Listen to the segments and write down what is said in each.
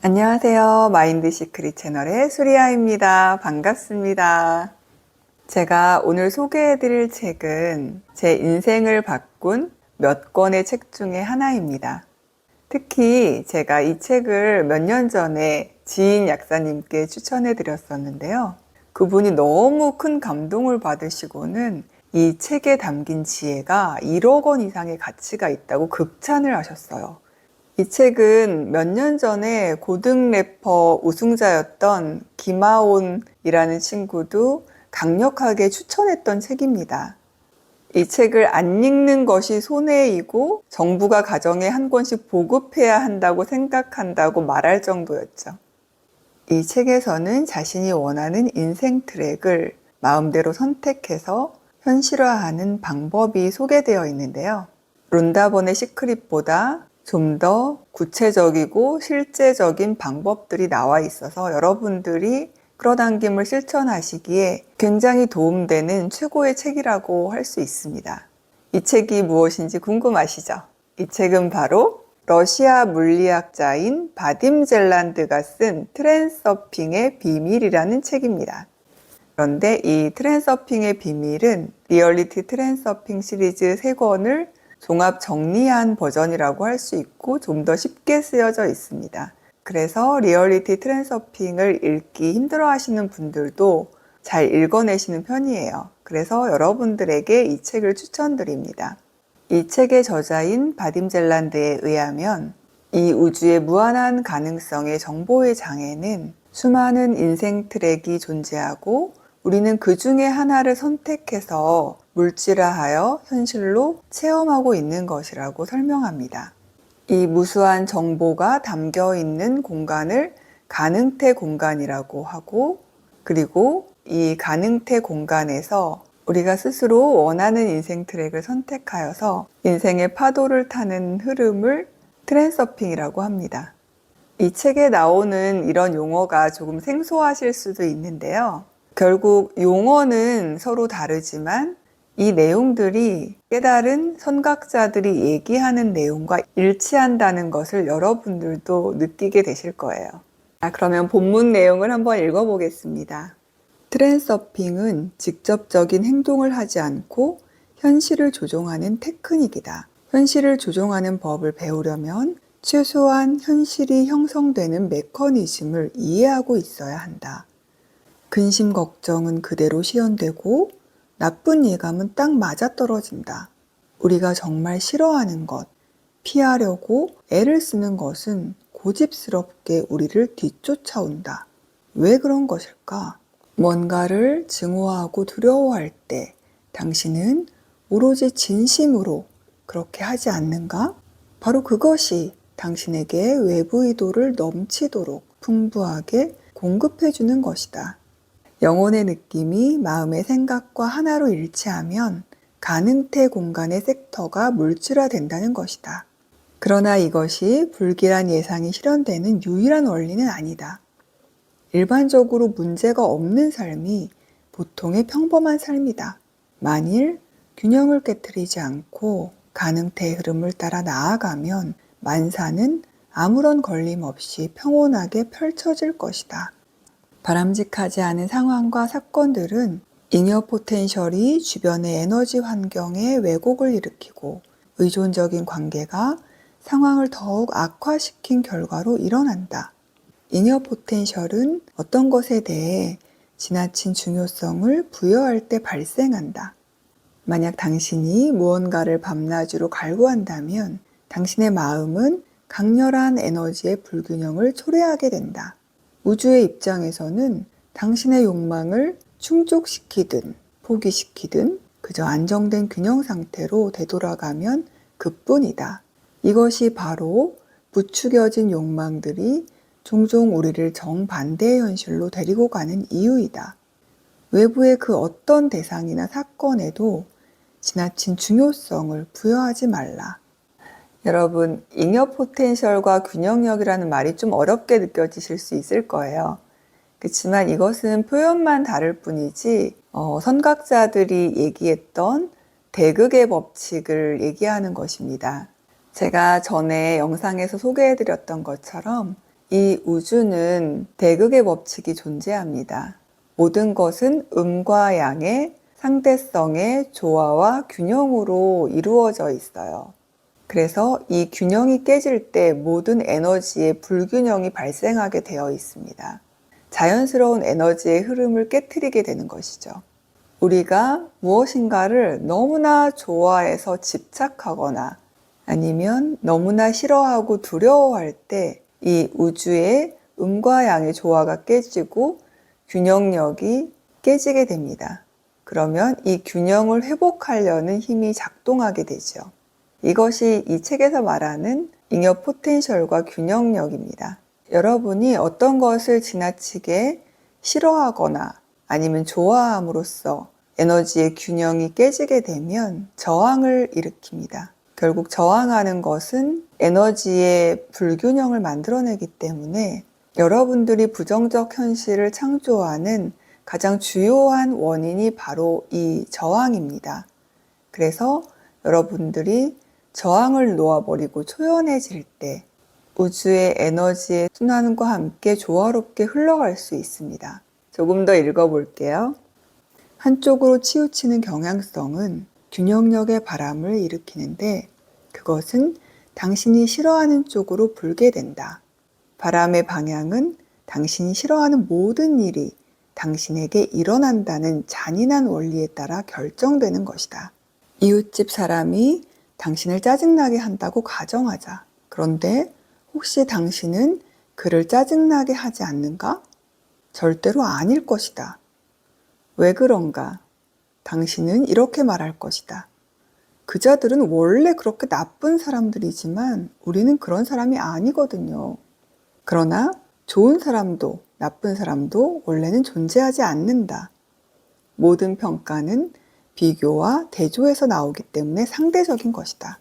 안녕하세요. 마인드 시크릿 채널의 수리아입니다. 반갑습니다. 제가 오늘 소개해드릴 책은 제 인생을 바꾼 몇 권의 책 중에 하나입니다. 특히 제가 이 책을 몇 년 전에 지인 약사님께 추천해드렸었는데요. 그분이 너무 큰 감동을 받으시고는 이 책에 담긴 지혜가 1억 원 이상의 가치가 있다고 극찬을 하셨어요. 이 책은 몇 년 전에 고등 래퍼 우승자였던 김하온이라는 친구도 강력하게 추천했던 책입니다. 이 책을 안 읽는 것이 손해이고 정부가 가정에 한 권씩 보급해야 한다고 생각한다고 말할 정도였죠. 이 책에서는 자신이 원하는 인생 트랙을 마음대로 선택해서 현실화하는 방법이 소개되어 있는데요. 론다본의 시크릿보다 좀 더 구체적이고 실제적인 방법들이 나와 있어서 여러분들이 끌어당김을 실천하시기에 굉장히 도움되는 최고의 책이라고 할 수 있습니다. 이 책이 무엇인지 궁금하시죠? 이 책은 바로 러시아 물리학자인 바딤 젤란드가 쓴 트랜서핑의 비밀이라는 책입니다. 그런데 이 트랜서핑의 비밀은 리얼리티 트랜서핑 시리즈 3권을 종합 정리한 버전이라고 할 수 있고 좀 더 쉽게 쓰여져 있습니다. 그래서 리얼리티 트랜서핑을 읽기 힘들어 하시는 분들도 잘 읽어내시는 편이에요. 그래서 여러분들에게 이 책을 추천드립니다. 이 책의 저자인 바딤 젤란드에 의하면 이 우주의 무한한 가능성의 정보의 장에는 수많은 인생 트랙이 존재하고 우리는 그 중에 하나를 선택해서 물질화하여 현실로 체험하고 있는 것이라고 설명합니다. 이 무수한 정보가 담겨 있는 공간을 가능태 공간이라고 하고, 그리고 이 가능태 공간에서 우리가 스스로 원하는 인생 트랙을 선택하여서 인생의 파도를 타는 흐름을 트랜서핑이라고 합니다. 이 책에 나오는 이런 용어가 조금 생소하실 수도 있는데요. 결국 용어는 서로 다르지만 이 내용들이 깨달은 선각자들이 얘기하는 내용과 일치한다는 것을 여러분들도 느끼게 되실 거예요. 그러면 본문 내용을 한번 읽어보겠습니다. 트랜서핑은 직접적인 행동을 하지 않고 현실을 조종하는 테크닉이다. 현실을 조종하는 법을 배우려면 최소한 현실이 형성되는 메커니즘을 이해하고 있어야 한다. 근심 걱정은 그대로 실현되고 나쁜 예감은 딱 맞아떨어진다. 우리가 정말 싫어하는 것, 피하려고 애를 쓰는 것은 고집스럽게 우리를 뒤쫓아온다. 왜 그런 것일까? 뭔가를 증오하고 두려워할 때 당신은 오로지 진심으로 그렇게 하지 않는가? 바로 그것이 당신에게 외부 의도를 넘치도록 풍부하게 공급해주는 것이다. 영혼의 느낌이 마음의 생각과 하나로 일치하면 가능태 공간의 섹터가 물질화된다는 것이다. 그러나 이것이 불길한 예상이 실현되는 유일한 원리는 아니다. 일반적으로 문제가 없는 삶이 보통의 평범한 삶이다. 만일 균형을 깨트리지 않고 가능태의 흐름을 따라 나아가면 만사는 아무런 걸림 없이 평온하게 펼쳐질 것이다. 바람직하지 않은 상황과 사건들은 잉여 포텐셜이 주변의 에너지 환경에 왜곡을 일으키고 의존적인 관계가 상황을 더욱 악화시킨 결과로 일어난다. 잉여 포텐셜은 어떤 것에 대해 지나친 중요성을 부여할 때 발생한다. 만약 당신이 무언가를 밤낮으로 갈구한다면 당신의 마음은 강렬한 에너지의 불균형을 초래하게 된다. 우주의 입장에서는 당신의 욕망을 충족시키든 포기시키든 그저 안정된 균형 상태로 되돌아가면 그뿐이다. 이것이 바로 부추겨진 욕망들이 종종 우리를 정반대의 현실로 데리고 가는 이유이다. 외부의 그 어떤 대상이나 사건에도 지나친 중요성을 부여하지 말라. 여러분, 잉여 포텐셜과 균형력이라는 말이 좀 어렵게 느껴지실 수 있을 거예요. 그렇지만 이것은 표현만 다를 뿐이지 선각자들이 얘기했던 대극의 법칙을 얘기하는 것입니다. 제가 전에 영상에서 소개해드렸던 것처럼 이 우주는 대극의 법칙이 존재합니다. 모든 것은 음과 양의 상대성의 조화와 균형으로 이루어져 있어요. 그래서 이 균형이 깨질 때 모든 에너지의 불균형이 발생하게 되어 있습니다. 자연스러운 에너지의 흐름을 깨트리게 되는 것이죠. 우리가 무엇인가를 너무나 좋아해서 집착하거나 아니면 너무나 싫어하고 두려워할 때 이 우주의 음과 양의 조화가 깨지고 균형력이 깨지게 됩니다. 그러면 이 균형을 회복하려는 힘이 작동하게 되죠. 이것이 이 책에서 말하는 잉여 포텐셜과 균형력입니다. 여러분이 어떤 것을 지나치게 싫어하거나 아니면 좋아함으로써 에너지의 균형이 깨지게 되면 저항을 일으킵니다. 결국 저항하는 것은 에너지의 불균형을 만들어내기 때문에 여러분들이 부정적 현실을 창조하는 가장 주요한 원인이 바로 이 저항입니다. 그래서 여러분들이 저항을 놓아버리고 초연해질 때 우주의 에너지의 순환과 함께 조화롭게 흘러갈 수 있습니다. 조금 더 읽어볼게요. 한쪽으로 치우치는 경향성은 균형력의 바람을 일으키는데 그것은 당신이 싫어하는 쪽으로 불게 된다. 바람의 방향은 당신이 싫어하는 모든 일이 당신에게 일어난다는 잔인한 원리에 따라 결정되는 것이다. 이웃집 사람이 당신을 짜증나게 한다고 가정하자. 그런데 혹시 당신은 그를 짜증나게 하지 않는가? 절대로 아닐 것이다. 왜 그런가? 당신은 이렇게 말할 것이다. 그자들은 원래 그렇게 나쁜 사람들이지만 우리는 그런 사람이 아니거든요. 그러나 좋은 사람도 나쁜 사람도 원래는 존재하지 않는다. 모든 평가는 비교와 대조에서 나오기 때문에 상대적인 것이다.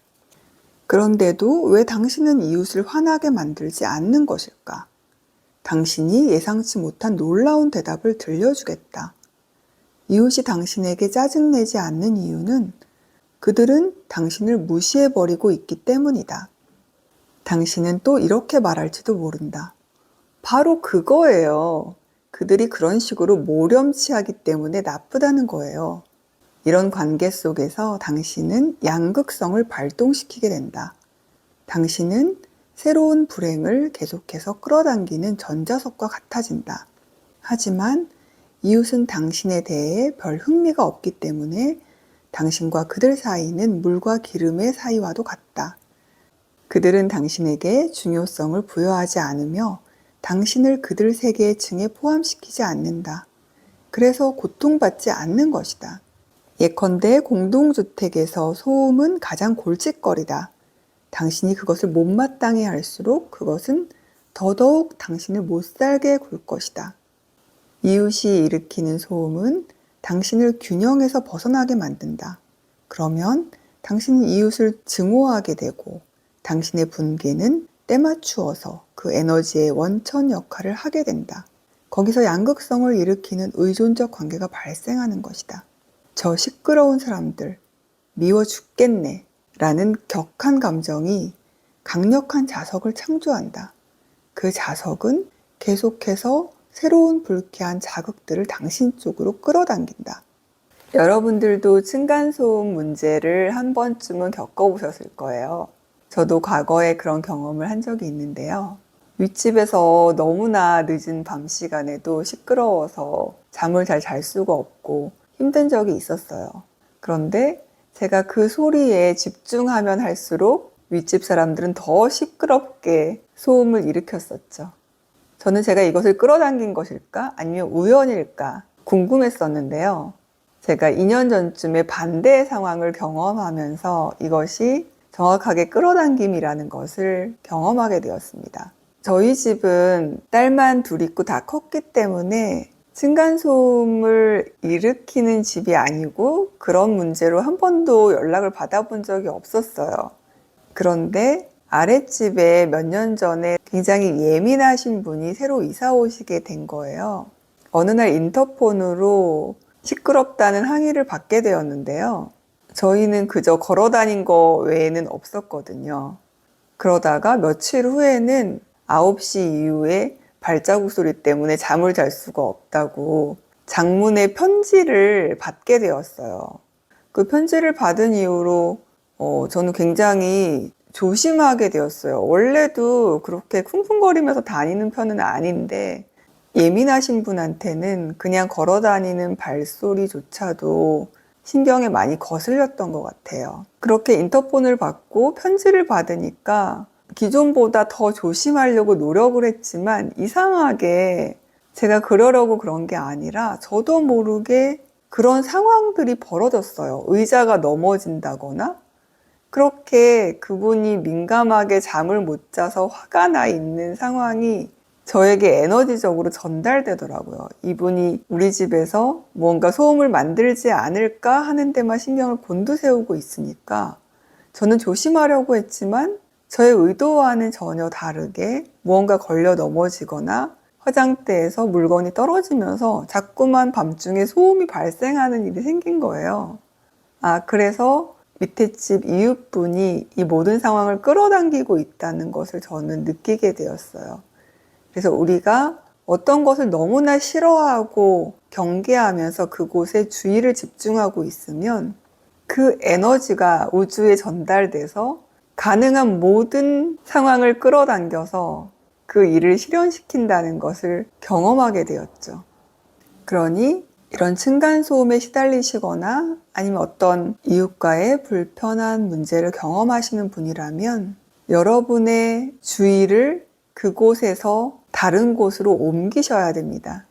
그런데도 왜 당신은 이웃을 화나게 만들지 않는 것일까? 당신이 예상치 못한 놀라운 대답을 들려주겠다. 이웃이 당신에게 짜증내지 않는 이유는 그들은 당신을 무시해버리고 있기 때문이다. 당신은 또 이렇게 말할지도 모른다. 바로 그거예요. 그들이 그런 식으로 모렴치하기 때문에 나쁘다는 거예요. 이런 관계 속에서 당신은 양극성을 발동시키게 된다. 당신은 새로운 불행을 계속해서 끌어당기는 전자석과 같아진다. 하지만 이웃은 당신에 대해 별 흥미가 없기 때문에 당신과 그들 사이는 물과 기름의 사이와도 같다. 그들은 당신에게 중요성을 부여하지 않으며 당신을 그들 세계의 층에 포함시키지 않는다. 그래서 고통받지 않는 것이다. 예컨대 공동주택에서 소음은 가장 골칫거리다. 당신이 그것을 못마땅해 할수록 그것은 더더욱 당신을 못살게 굴 것이다. 이웃이 일으키는 소음은 당신을 균형에서 벗어나게 만든다. 그러면 당신은 이웃을 증오하게 되고 당신의 분개는 때맞추어서 그 에너지의 원천 역할을 하게 된다. 거기서 양극성을 일으키는 의존적 관계가 발생하는 것이다. 저 시끄러운 사람들, 미워 죽겠네 라는 격한 감정이 강력한 자석을 창조한다. 그 자석은 계속해서 새로운 불쾌한 자극들을 당신 쪽으로 끌어당긴다. 여러분들도 층간소음 문제를 한 번쯤은 겪어보셨을 거예요. 저도 과거에 그런 경험을 한 적이 있는데요. 윗집에서 너무나 늦은 밤 시간에도 시끄러워서 잠을 잘 잘 수가 없고 힘든 적이 있었어요. 그런데 제가 그 소리에 집중하면 할수록 윗집 사람들은 더 시끄럽게 소음을 일으켰었죠. 저는 제가 이것을 끌어당긴 것일까? 아니면 우연일까? 궁금했었는데요. 제가 2년 전쯤에 반대의 상황을 경험하면서 이것이 정확하게 끌어당김이라는 것을 경험하게 되었습니다. 저희 집은 딸만 둘 있고 다 컸기 때문에 층간소음을 일으키는 집이 아니고 그런 문제로 한 번도 연락을 받아본 적이 없었어요. 그런데 아랫집에 몇 년 전에 굉장히 예민하신 분이 새로 이사 오시게 된 거예요. 어느 날 인터폰으로 시끄럽다는 항의를 받게 되었는데요. 저희는 그저 걸어 다닌 거 외에는 없었거든요. 그러다가 며칠 후에는 9시 이후에 발자국 소리 때문에 잠을 잘 수가 없다고 장문의 편지를 받게 되었어요. 그 편지를 받은 이후로 저는 굉장히 조심하게 되었어요. 원래도 그렇게 쿵쿵거리면서 다니는 편은 아닌데 예민하신 분한테는 그냥 걸어 다니는 발소리조차도 신경에 많이 거슬렸던 것 같아요. 그렇게 인터폰을 받고 편지를 받으니까 기존보다 더 조심하려고 노력을 했지만 이상하게 제가 그러려고 그런 게 아니라 저도 모르게 그런 상황들이 벌어졌어요. 의자가 넘어진다거나 그렇게 그분이 민감하게 잠을 못 자서 화가 나 있는 상황이 저에게 에너지적으로 전달되더라고요. 이분이 우리 집에서 뭔가 소음을 만들지 않을까 하는 데만 신경을 곤두세우고 있으니까 저는 조심하려고 했지만 저의 의도와는 전혀 다르게 무언가 걸려 넘어지거나 화장대에서 물건이 떨어지면서 자꾸만 밤중에 소음이 발생하는 일이 생긴 거예요. 그래서 밑에 집 이웃분이 이 모든 상황을 끌어당기고 있다는 것을 저는 느끼게 되었어요. 그래서 우리가 어떤 것을 너무나 싫어하고 경계하면서 그곳에 주의를 집중하고 있으면 그 에너지가 우주에 전달돼서 가능한 모든 상황을 끌어당겨서 그 일을 실현시킨다는 것을 경험하게 되었죠. 그러니 이런 층간소음에 시달리시거나 아니면 어떤 이웃과의 불편한 문제를 경험하시는 분이라면 여러분의 주의를 그곳에서 다른 곳으로 옮기셔야 됩니다.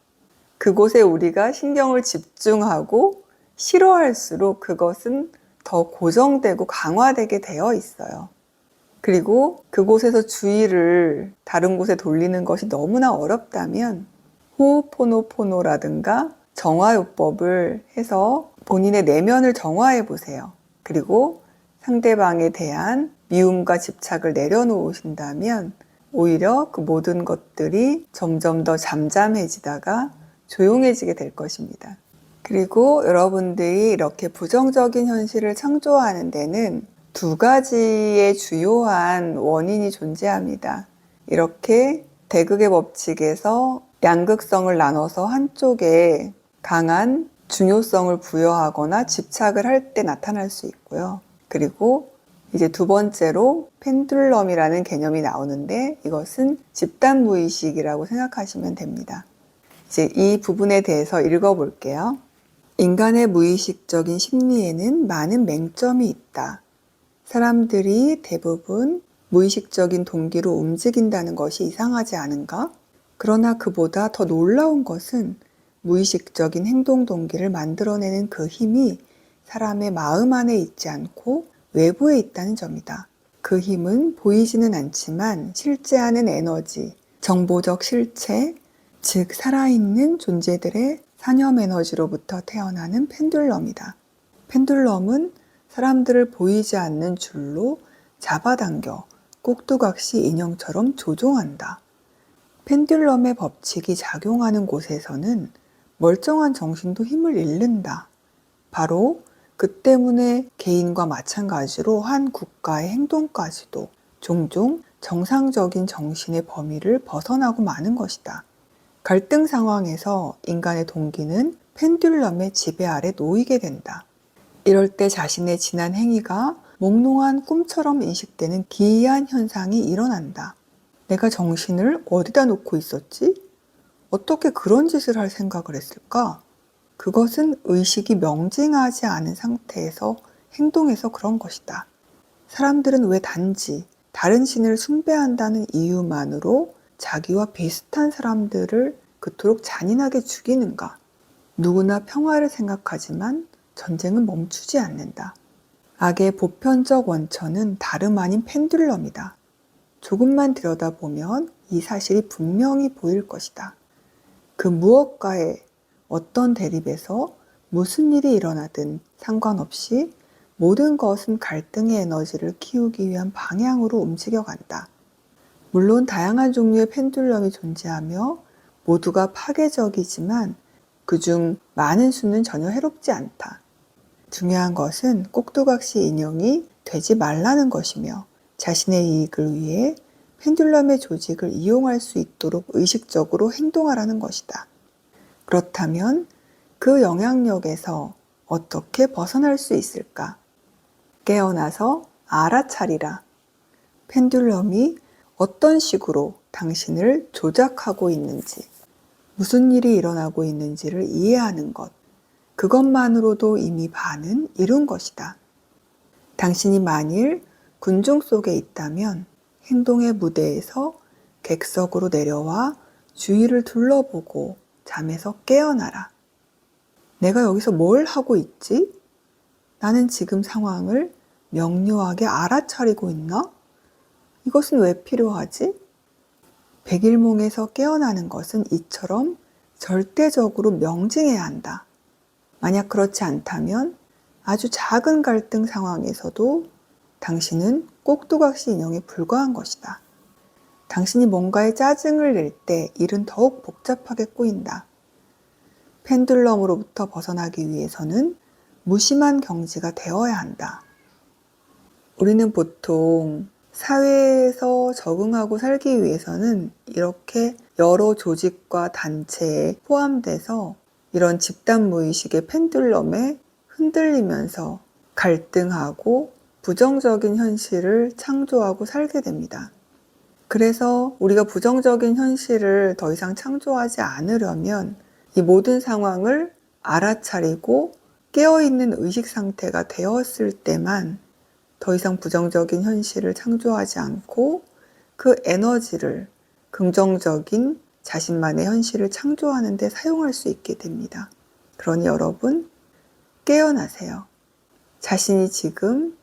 그곳에 우리가 신경을 집중하고 싫어할수록 그것은 더 고정되고 강화되게 되어 있어요. 그리고 그곳에서 주의를 다른 곳에 돌리는 것이 너무나 어렵다면 호호포노포노라든가 정화요법을 해서 본인의 내면을 정화해 보세요. 그리고 상대방에 대한 미움과 집착을 내려놓으신다면 오히려 그 모든 것들이 점점 더 잠잠해지다가 조용해지게 될 것입니다. 그리고 여러분들이 이렇게 부정적인 현실을 창조하는 데는 두 가지의 주요한 원인이 존재합니다. 이렇게 대극의 법칙에서 양극성을 나눠서 한쪽에 강한 중요성을 부여하거나 집착을 할 때 나타날 수 있고요. 그리고 이제 두 번째로 펜듈럼이라는 개념이 나오는데 이것은 집단 무의식이라고 생각하시면 됩니다. 이제 이 부분에 대해서 읽어볼게요. 인간의 무의식적인 심리에는 많은 맹점이 있다. 사람들이 대부분 무의식적인 동기로 움직인다는 것이 이상하지 않은가? 그러나 그보다 더 놀라운 것은 무의식적인 행동 동기를 만들어내는 그 힘이 사람의 마음 안에 있지 않고 외부에 있다는 점이다. 그 힘은 보이지는 않지만 실제하는 에너지, 정보적 실체, 즉 살아있는 존재들의 산염 에너지로부터 태어나는 펜듈럼이다. 펜듈럼은 사람들을 보이지 않는 줄로 잡아당겨 꼭두각시 인형처럼 조종한다. 펜듈럼의 법칙이 작용하는 곳에서는 멀쩡한 정신도 힘을 잃는다. 바로 그 때문에 개인과 마찬가지로 한 국가의 행동까지도 종종 정상적인 정신의 범위를 벗어나고 마는 것이다. 갈등 상황에서 인간의 동기는 펜듈럼의 지배 아래 놓이게 된다. 이럴 때 자신의 지난 행위가 몽롱한 꿈처럼 인식되는 기이한 현상이 일어난다. 내가 정신을 어디다 놓고 있었지? 어떻게 그런 짓을 할 생각을 했을까? 그것은 의식이 명징하지 않은 상태에서 행동해서 그런 것이다. 사람들은 왜 단지 다른 신을 숭배한다는 이유만으로 자기와 비슷한 사람들을 그토록 잔인하게 죽이는가? 누구나 평화를 생각하지만 전쟁은 멈추지 않는다. 악의 보편적 원천은 다름 아닌 펜듈럼이다. 조금만 들여다보면 이 사실이 분명히 보일 것이다. 그 무엇과의 어떤 대립에서 무슨 일이 일어나든 상관없이 모든 것은 갈등의 에너지를 키우기 위한 방향으로 움직여간다. 물론 다양한 종류의 펜듈럼이 존재하며 모두가 파괴적이지만 그중 많은 수는 전혀 해롭지 않다. 중요한 것은 꼭두각시 인형이 되지 말라는 것이며 자신의 이익을 위해 펜듈럼의 조직을 이용할 수 있도록 의식적으로 행동하라는 것이다. 그렇다면 그 영향력에서 어떻게 벗어날 수 있을까? 깨어나서 알아차리라. 펜듈럼이 어떤 식으로 당신을 조작하고 있는지, 무슨 일이 일어나고 있는지를 이해하는 것, 그것만으로도 이미 반은 이룬 것이다. 당신이 만일 군중 속에 있다면 행동의 무대에서 객석으로 내려와 주위를 둘러보고 잠에서 깨어나라. 내가 여기서 뭘 하고 있지? 나는 지금 상황을 명료하게 알아차리고 있나? 이것은 왜 필요하지? 백일몽에서 깨어나는 것은 이처럼 절대적으로 명징해야 한다. 만약 그렇지 않다면 아주 작은 갈등 상황에서도 당신은 꼭두각시 인형에 불과한 것이다. 당신이 뭔가에 짜증을 낼 때 일은 더욱 복잡하게 꼬인다. 펜듈럼으로부터 벗어나기 위해서는 무심한 경지가 되어야 한다. 우리는 보통 사회에서 적응하고 살기 위해서는 이렇게 여러 조직과 단체에 포함돼서 이런 집단 무의식의 펜듈럼에 흔들리면서 갈등하고 부정적인 현실을 창조하고 살게 됩니다. 그래서 우리가 부정적인 현실을 더 이상 창조하지 않으려면 이 모든 상황을 알아차리고 깨어있는 의식 상태가 되었을 때만 더 이상 부정적인 현실을 창조하지 않고 그 에너지를 긍정적인 자신만의 현실을 창조하는 데 사용할 수 있게 됩니다. 그러니 여러분, 깨어나세요. 자신이 지금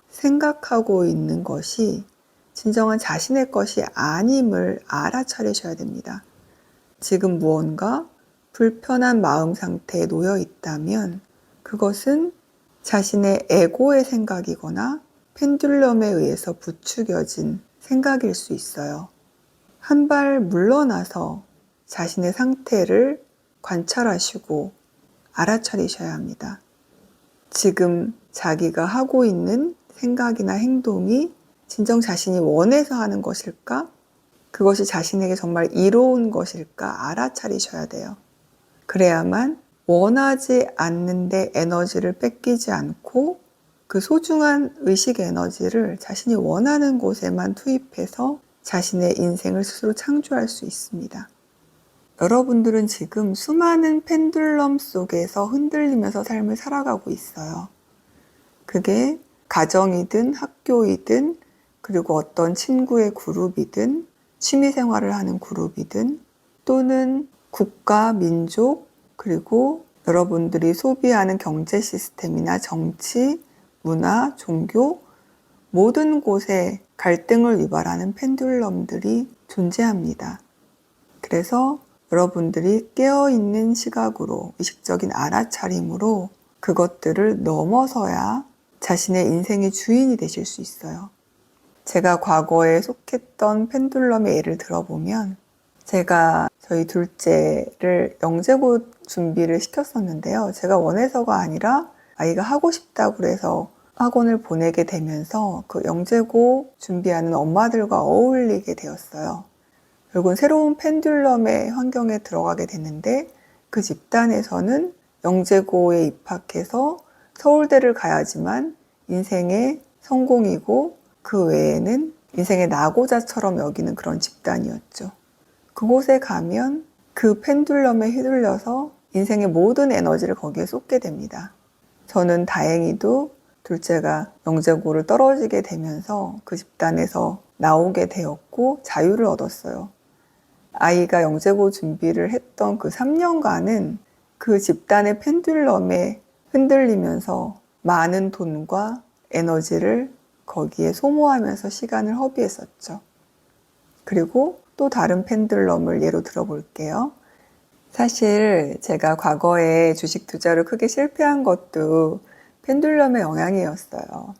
생각하고 있는 것이 진정한 자신의 것이 아님을 알아차리셔야 됩니다. 지금 무언가 불편한 마음 상태에 놓여 있다면 그것은 자신의 에고의 생각이거나 펜듈럼에 의해서 부추겨진 생각일 수 있어요. 한 발 물러나서 자신의 상태를 관찰하시고 알아차리셔야 합니다. 지금 자기가 하고 있는 생각이나 행동이 진정 자신이 원해서 하는 것일까? 그것이 자신에게 정말 이로운 것일까? 알아차리셔야 돼요. 그래야만 원하지 않는데 에너지를 뺏기지 않고 그 소중한 의식 에너지를 자신이 원하는 곳에만 투입해서 자신의 인생을 스스로 창조할 수 있습니다. 여러분들은 지금 수많은 펜듈럼 속에서 흔들리면서 삶을 살아가고 있어요. 그게 가정이든 학교이든 그리고 어떤 친구의 그룹이든 취미생활을 하는 그룹이든 또는 국가, 민족 그리고 여러분들이 소비하는 경제 시스템이나 정치, 문화, 종교 모든 곳에 갈등을 유발하는 펜듈럼들이 존재합니다. 그래서 여러분들이 깨어있는 시각으로 의식적인 알아차림으로 그것들을 넘어서야 자신의 인생의 주인이 되실 수 있어요. 제가 과거에 속했던 펜듈럼의 예를 들어보면 제가 저희 둘째를 영재고 준비를 시켰었는데요. 제가 원해서가 아니라 아이가 하고 싶다고 해서 학원을 보내게 되면서 그 영재고 준비하는 엄마들과 어울리게 되었어요. 결국은 새로운 펜듈럼의 환경에 들어가게 됐는데 그 집단에서는 영재고에 입학해서 서울대를 가야지만 인생의 성공이고 그 외에는 인생의 낙오자처럼 여기는 그런 집단이었죠. 그곳에 가면 그 펜듈럼에 휘둘려서 인생의 모든 에너지를 거기에 쏟게 됩니다. 저는 다행히도 둘째가 영재고를 떨어지게 되면서 그 집단에서 나오게 되었고 자유를 얻었어요. 아이가 영재고 준비를 했던 그 3년간은 그 집단의 펜듈럼에 흔들리면서 많은 돈과 에너지를 거기에 소모하면서 시간을 허비했었죠. 그리고 또 다른 펜듈럼을 예로 들어볼게요. 사실 제가 과거에 주식 투자로 크게 실패한 것도 펜듈럼의 영향이었어요.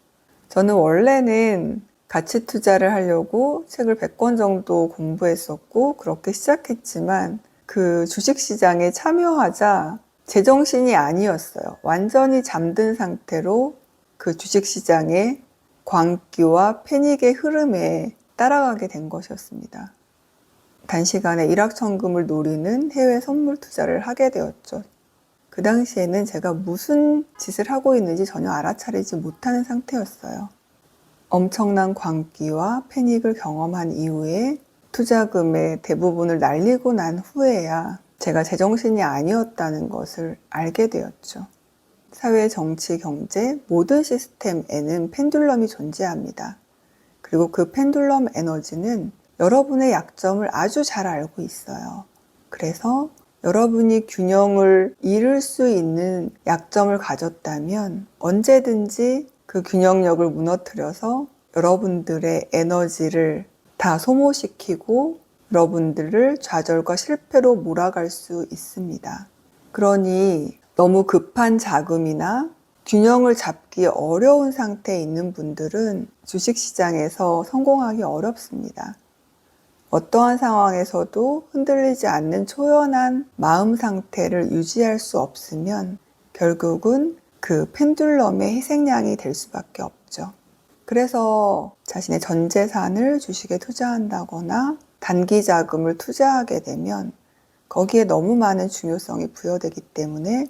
저는 원래는 가치 투자를 하려고 책을 100권 정도 공부했었고 그렇게 시작했지만 그 주식시장에 참여하자 제정신이 아니었어요. 완전히 잠든 상태로 그 주식시장의 광기와 패닉의 흐름에 따라가게 된 것이었습니다. 단시간에 일확천금을 노리는 해외 선물 투자를 하게 되었죠. 그 당시에는 제가 무슨 짓을 하고 있는지 전혀 알아차리지 못하는 상태였어요. 엄청난 광기와 패닉을 경험한 이후에 투자금의 대부분을 날리고 난 후에야 제가 제정신이 아니었다는 것을 알게 되었죠. 사회, 정치, 경제 모든 시스템에는 펜듈럼이 존재합니다. 그리고 그 펜듈럼 에너지는 여러분의 약점을 아주 잘 알고 있어요. 그래서 여러분이 균형을 잃을 수 있는 약점을 가졌다면 언제든지 그 균형력을 무너뜨려서 여러분들의 에너지를 다 소모시키고 여러분들을 좌절과 실패로 몰아갈 수 있습니다. 그러니 너무 급한 자금이나 균형을 잡기 어려운 상태에 있는 분들은 주식시장에서 성공하기 어렵습니다. 어떠한 상황에서도 흔들리지 않는 초연한 마음 상태를 유지할 수 없으면 결국은 그 펜듈럼의 희생양이 될 수밖에 없죠. 그래서 자신의 전 재산을 주식에 투자한다거나 단기 자금을 투자하게 되면 거기에 너무 많은 중요성이 부여되기 때문에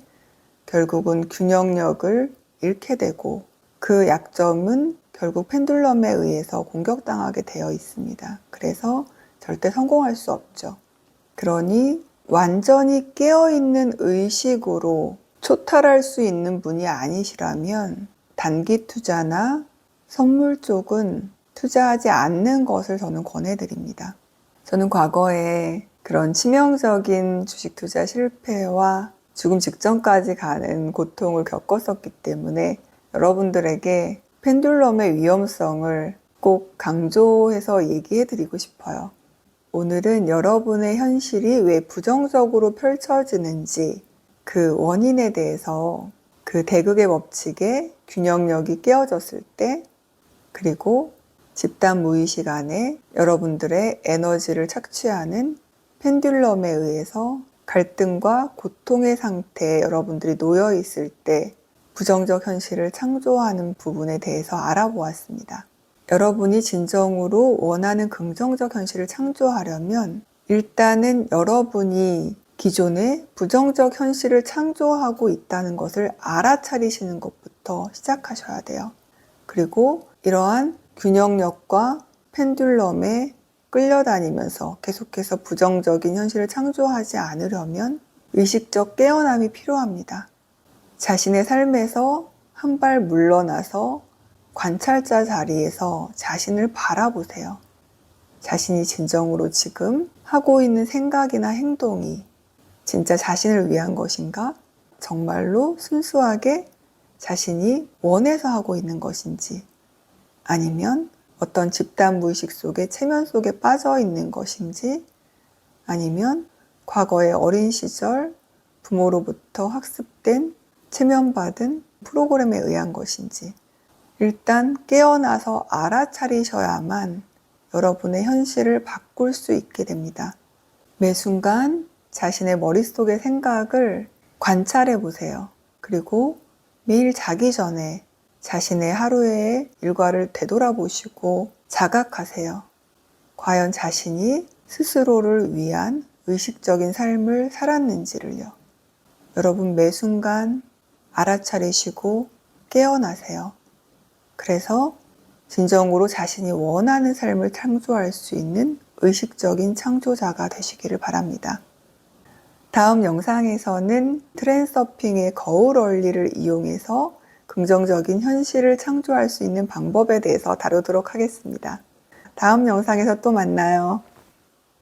결국은 균형력을 잃게 되고 그 약점은 결국 펜듈럼에 의해서 공격당하게 되어 있습니다. 그래서 절대 성공할 수 없죠. 그러니 완전히 깨어있는 의식으로 초탈할 수 있는 분이 아니시라면 단기 투자나 선물 쪽은 투자하지 않는 것을 저는 권해드립니다. 저는 과거에 그런 치명적인 주식 투자 실패와 죽음 직전까지 가는 고통을 겪었었기 때문에 여러분들에게 펜듈럼의 위험성을 꼭 강조해서 얘기해 드리고 싶어요. 오늘은 여러분의 현실이 왜 부정적으로 펼쳐지는지 그 원인에 대해서 그 대극의 법칙에 균형력이 깨어졌을 때 그리고 집단 무의식 안에 여러분들의 에너지를 착취하는 펜듈럼에 의해서 갈등과 고통의 상태에 여러분들이 놓여 있을 때 부정적 현실을 창조하는 부분에 대해서 알아보았습니다. 여러분이 진정으로 원하는 긍정적 현실을 창조하려면 일단은 여러분이 기존의 부정적 현실을 창조하고 있다는 것을 알아차리시는 것부터 시작하셔야 돼요. 그리고 이러한 균형력과 펜듈럼에 끌려다니면서 계속해서 부정적인 현실을 창조하지 않으려면 의식적 깨어남이 필요합니다. 자신의 삶에서 한 발 물러나서 관찰자 자리에서 자신을 바라보세요. 자신이 진정으로 지금 하고 있는 생각이나 행동이 진짜 자신을 위한 것인가? 정말로 순수하게 자신이 원해서 하고 있는 것인지 아니면 어떤 집단 무의식 속에 체면 속에 빠져 있는 것인지 아니면 과거의 어린 시절 부모로부터 학습된 체면받은 프로그램에 의한 것인지 일단 깨어나서 알아차리셔야만 여러분의 현실을 바꿀 수 있게 됩니다. 매 순간 자신의 머릿속의 생각을 관찰해 보세요. 그리고 매일 자기 전에 자신의 하루의 일과를 되돌아보시고 자각하세요. 과연 자신이 스스로를 위한 의식적인 삶을 살았는지를요. 여러분 매 순간 알아차리시고 깨어나세요. 그래서 진정으로 자신이 원하는 삶을 창조할 수 있는 의식적인 창조자가 되시기를 바랍니다. 다음 영상에서는 트렌서핑의 거울 원리를 이용해서 긍정적인 현실을 창조할 수 있는 방법에 대해서 다루도록 하겠습니다. 다음 영상에서 또 만나요.